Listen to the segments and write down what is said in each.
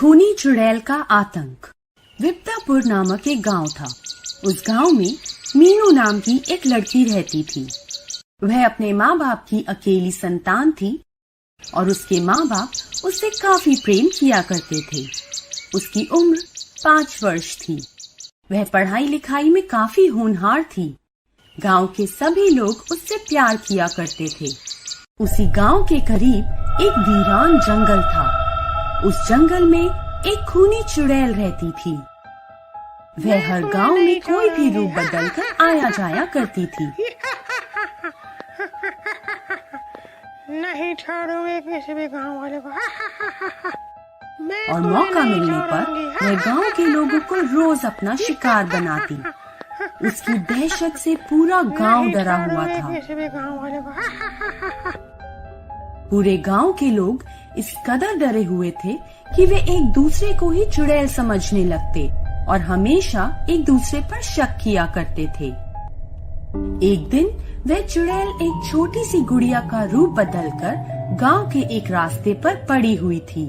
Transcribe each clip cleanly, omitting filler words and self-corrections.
खूनी चुड़ैल का आतंक। विप्तापुर नामक एक गांव था। उस गांव में मीनू नाम की एक लड़की रहती थी। वह अपने माँ बाप की अकेली संतान थी और उसके माँ बाप उससे काफी प्रेम किया करते थे। उसकी उम्र 5 वर्ष थी। वह पढ़ाई लिखाई में काफी होनहार थी। गांव के सभी लोग उससे प्यार किया करते थे। उसी गांव के करीब एक वीरान जंगल था। उस जंगल में एक खूनी चुड़ैल रहती थी। वह हर गांव में कोई भी रूप बदलकर आया जाया करती थी। नहीं छोड़ूंगी किसी भी गांव वाले को। और मौका मिलने पर वह गांव के लोगों को रोज अपना शिकार बनाती। उसकी दहशत से पूरा गांव डरा हुआ था। पूरे गांव के लोग इस कदर डरे हुए थे कि वे एक दूसरे को ही चुड़ैल समझने लगते और हमेशा एक दूसरे पर शक किया करते थे। एक दिन वह चुड़ैल एक छोटी सी गुड़िया का रूप बदलकर गांव के एक रास्ते पर पड़ी हुई थी।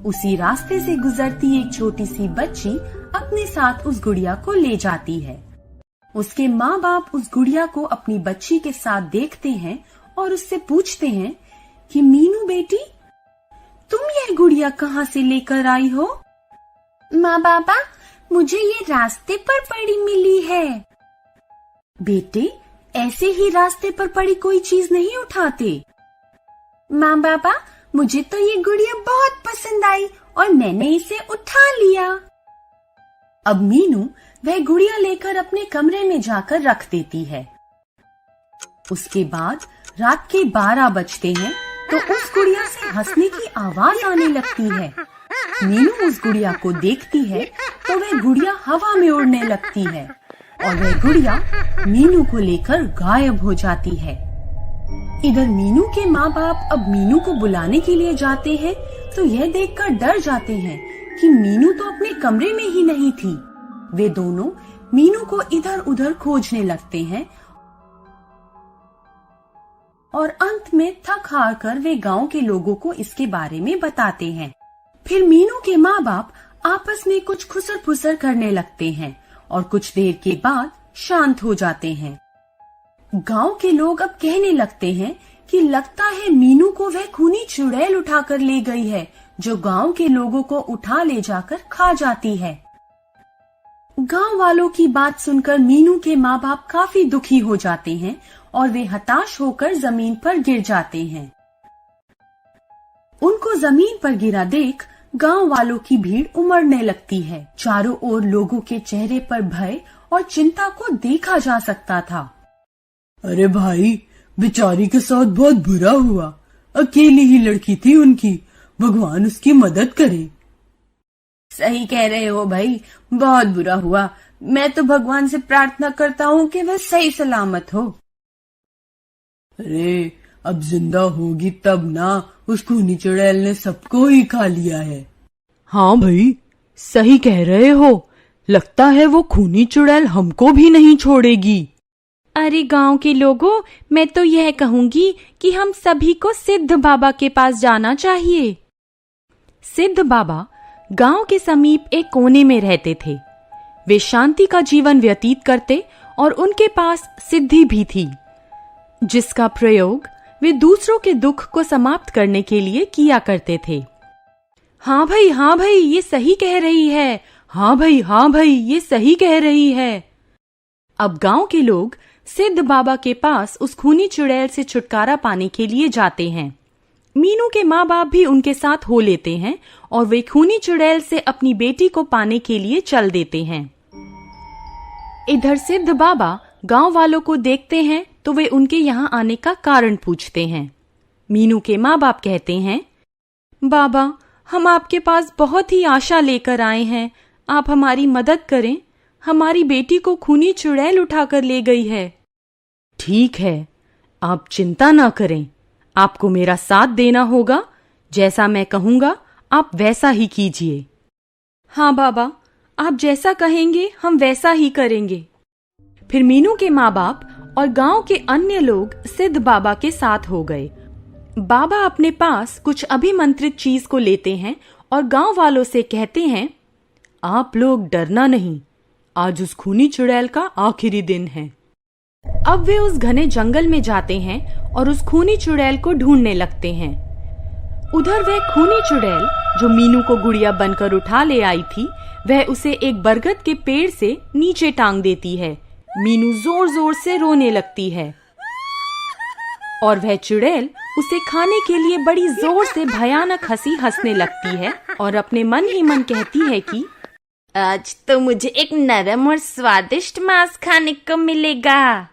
उसी रास्ते से गुजरती एक छोटी सी बच्ची अपने साथ उस गुड़िया को ले जाती है। उसके माँ बाप उस गुड़िया को अपनी बच्ची के साथ देखते हैं और उससे पूछते हैं कि मीनू बेटी, तुम यह गुड़िया कहाँ से लेकर आई हो? माँ बाबा, मुझे ये रास्ते पर पड़ी मिली है। बेटे, ऐसे ही रास्ते पर पड़ी कोई चीज नहीं उठाते। माँ बाबा, मुझे तो ये गुड़िया बहुत पसंद आई और मैंने इसे उठा लिया। अब मीनू वह गुड़िया लेकर अपने कमरे में जाकर रख देती है। उसके बाद रात के 12 बजते हैं तो उस गुड़िया से हंसने की आवाज आने लगती है। मीनू उस गुड़िया को देखती है तो वह गुड़िया हवा में उड़ने लगती है और वह गुड़िया मीनू को लेकर गायब हो जाती है। इधर मीनू के माँ बाप अब मीनू को बुलाने के लिए जाते हैं तो यह देखकर डर जाते हैं कि मीनू तो अपने कमरे में ही नहीं थी। वे दोनों मीनू को इधर उधर खोजने लगते हैं और अंत में थक हार कर वे गांव के लोगों को इसके बारे में बताते हैं। फिर मीनू के माँ बाप आपस में कुछ खुसर फुसर करने लगते हैं और कुछ देर के बाद शांत हो जाते हैं। गांव के लोग अब कहने लगते हैं कि लगता है मीनू को वह खूनी चुड़ैल उठाकर ले गई है, जो गांव के लोगों को उठा ले जाकर खा जाती है। गांव वालों की बात सुनकर मीनू के माँ बाप काफी दुखी हो जाते हैं और वे हताश होकर जमीन पर गिर जाते हैं। उनको जमीन पर गिरा देख गांव वालों की भीड़ उमड़ने लगती है। चारों ओर लोगों के चेहरे पर भय और चिंता को देखा जा सकता था। अरे भाई, बेचारी के साथ बहुत बुरा हुआ। अकेली ही लड़की थी उनकी, भगवान उसकी मदद करे। सही कह रहे हो भाई, बहुत बुरा हुआ। मैं तो भगवान से प्रार्थना करता हूँ कि वह सही सलामत हो। अरे, अब जिंदा होगी तब ना। उस खूनी चुड़ैल ने सबको ही खा लिया है। हाँ भाई, सही कह रहे हो। लगता है वो खूनी चुड़ैल हमको भी नहीं छोड़ेगी। अरे गांव के लोगों, मैं तो यह कहूंगी कि हम सभी को सिद्ध बाबा के पास जाना चाहिए। सिद्ध बाबा गांव के समीप एक कोने में रहते थे। वे शांति का जीवन व्यतीत करते और उनके पास सिद्धि भी थी, जिसका प्रयोग वे दूसरों के दुख को समाप्त करने के लिए किया करते थे। हाँ भाई, ये सही कह रही है। हाँ भाई, ये सही कह रही है। अब गांव के लोग सिद्ध बाबा के पास उस खूनी चुड़ैल से छुटकारा पाने के लिए जाते हैं। मीनू के माँ बाप भी उनके साथ हो लेते हैं और वे खूनी चुड़ैल से अपनी बेटी को पाने के लिए चल देते हैं। इधर सिद्ध बाबा गांव वालों को देखते हैं तो वे उनके यहाँ आने का कारण पूछते हैं। मीनू के माँ बाप कहते हैं, बाबा, हम आपके पास बहुत ही आशा लेकर आए हैं। आप हमारी मदद करें। हमारी बेटी को खूनी चुड़ैल उठाकर ले गई है। ठीक है, आप चिंता ना करें। आपको मेरा साथ देना होगा। जैसा मैं कहूँगा आप वैसा ही कीजिए। हाँ बाबा, आप जैसा कहेंगे हम वैसा ही करेंगे। फिर मीनू के माँ बाप और गांव के अन्य लोग सिद्ध बाबा के साथ हो गए। बाबा अपने पास कुछ अभिमंत्रित चीज को लेते हैं और गांव वालों से कहते हैं, आप लोग डरना नहीं, आज उस खूनी चुड़ैल का आखिरी दिन है। अब वे उस घने जंगल में जाते हैं और उस खूनी चुड़ैल को ढूंढने लगते हैं। उधर वह खूनी चुड़ैल जो मीनू को गुड़िया बनकर उठा ले आई थी, वह उसे एक बरगद के पेड़ से नीचे टांग देती है। मीनू जोर जोर से रोने लगती है और वह चुड़ैल उसे खाने के लिए बड़ी जोर से भयानक हंसी हंसने लगती है और अपने मन ही मन कहती है कि आज तो मुझे एक नरम और स्वादिष्ट मांस खाने को मिलेगा।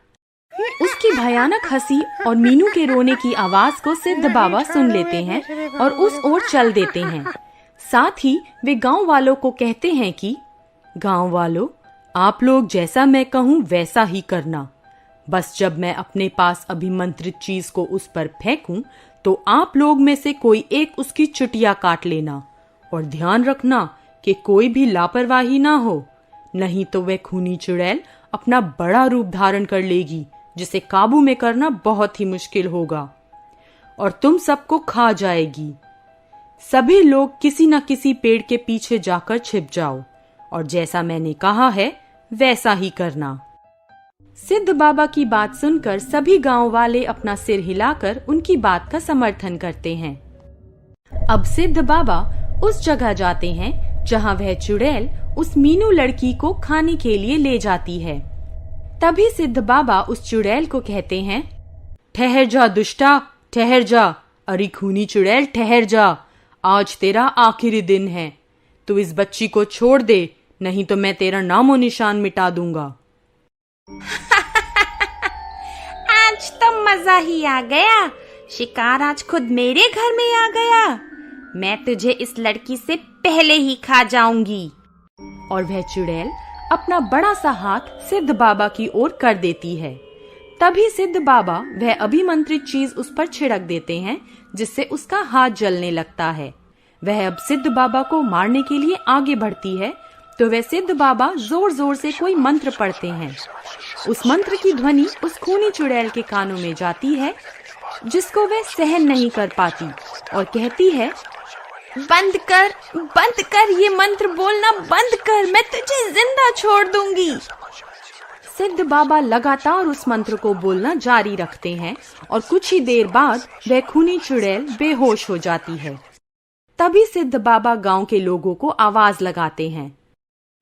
उसकी भयानक हंसी और मीनू के रोने की आवाज को सिद्ध बाबा सुन लेते हैं और उस ओर चल देते हैं। साथ ही वे गांव वालों को कहते हैं कि गांव वालों, आप लोग जैसा मैं कहूँ वैसा ही करना। बस जब मैं अपने पास अभिमंत्रित चीज को उस पर फेंकूं, तो आप लोग में से कोई एक उसकी चुटिया काट लेना और ध्यान रखना कि कोई भी लापरवाही ना हो, नहीं तो वह खूनी चुड़ैल अपना बड़ा रूप धारण कर लेगी, जिसे काबू में करना बहुत ही मुश्किल होगा और तुम सबको खा जाएगी। सभी लोग किसी न किसी पेड़ के पीछे जाकर छिप जाओ और जैसा मैंने कहा है वैसा ही करना। सिद्ध बाबा की बात सुनकर सभी गांव वाले अपना सिर हिलाकर उनकी बात का समर्थन करते हैं। अब सिद्ध बाबा उस जगह जाते हैं जहां वह चुड़ैल उस मीनू लड़की को खाने के लिए ले जाती है। तभी सिद्ध बाबा उस चुड़ैल को कहते हैं, ठहर जा दुष्टा, ठहर जा। अरे खूनी चुड़ैल, ठहर जा, आज तेरा आखिरी दिन है। तू इस बच्ची को छोड़ दे, नहीं तो मैं तेरा नामो निशान मिटा दूंगा। आज तो मजा ही आ गया। शिकार आज खुद मेरे घर में आ गया। मैं तुझे इस लड़की से पहले ही खा जाऊंगी। और वह चुड़ैल अपना बड़ा सा हाथ सिद्ध बाबा की ओर कर देती है। तभी सिद्ध बाबा वह अभिमंत्रित चीज उस पर छिड़क देते हैं, जिससे उसका हाथ जलने लगता है। वह अब सिद्ध बाबा को मारने के लिए आगे बढ़ती है, तो वह सिद्ध बाबा जोर जोर से कोई मंत्र पढ़ते हैं। उस मंत्र की ध्वनि उस खूनी चुड़ैल के कानों में जाती है, जिसको वह सहन नहीं कर पाती और कहती है, बंद कर, ये मंत्र बोलना बंद कर, मैं तुझे जिंदा छोड़ दूंगी। सिद्ध बाबा लगातार उस मंत्र को बोलना जारी रखते हैं और कुछ ही देर बाद वह खूनी चुड़ैल बेहोश हो जाती है। तभी सिद्ध बाबा गांव के लोगों को आवाज लगाते हैं,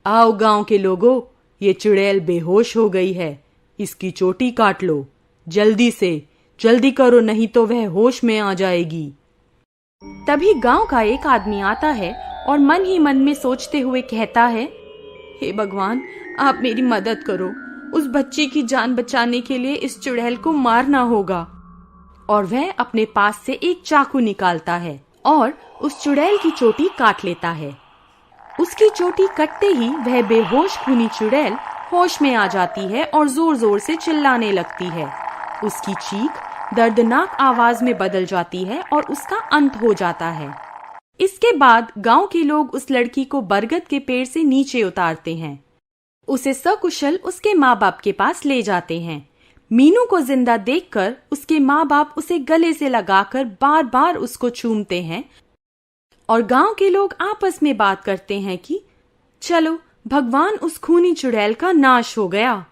आओ गांव के लोगों, ये चुड़ैल बेहोश हो गई है, इसकी चोटी काट लो, जल्दी करो, नहीं तो वह होश में आ जाएगी। तभी गांव का एक आदमी आता है और मन ही मन में सोचते हुए कहता है, हे भगवान, आप मेरी मदद करो, उस बच्ची की जान बचाने के लिए इस चुड़ैल को मारना होगा। और वह अपने पास से एक चाकू निकालता है और उस चुड़ैल की चोटी काट लेता है। उसकी चोटी कटते ही वह बेहोश खूनी चुड़ैल होश में आ जाती है और जोर जोर से चिल्लाने लगती है। उसकी चीख दर्दनाक आवाज में बदल जाती है और उसका अंत हो जाता है। इसके बाद गांव के लोग उस लड़की को बरगद के पेड़ से नीचे उतारते हैं। उसे सकुशल उसके माँ बाप के पास ले जाते हैं। मीनू को जिंदा देखकर उसके माँ बाप उसे गले से लगाकर बार बार उसको चूमते हैं और गांव के लोग आपस में बात करते हैं कि चलो, भगवान उस खूनी चुड़ैल का नाश हो गया।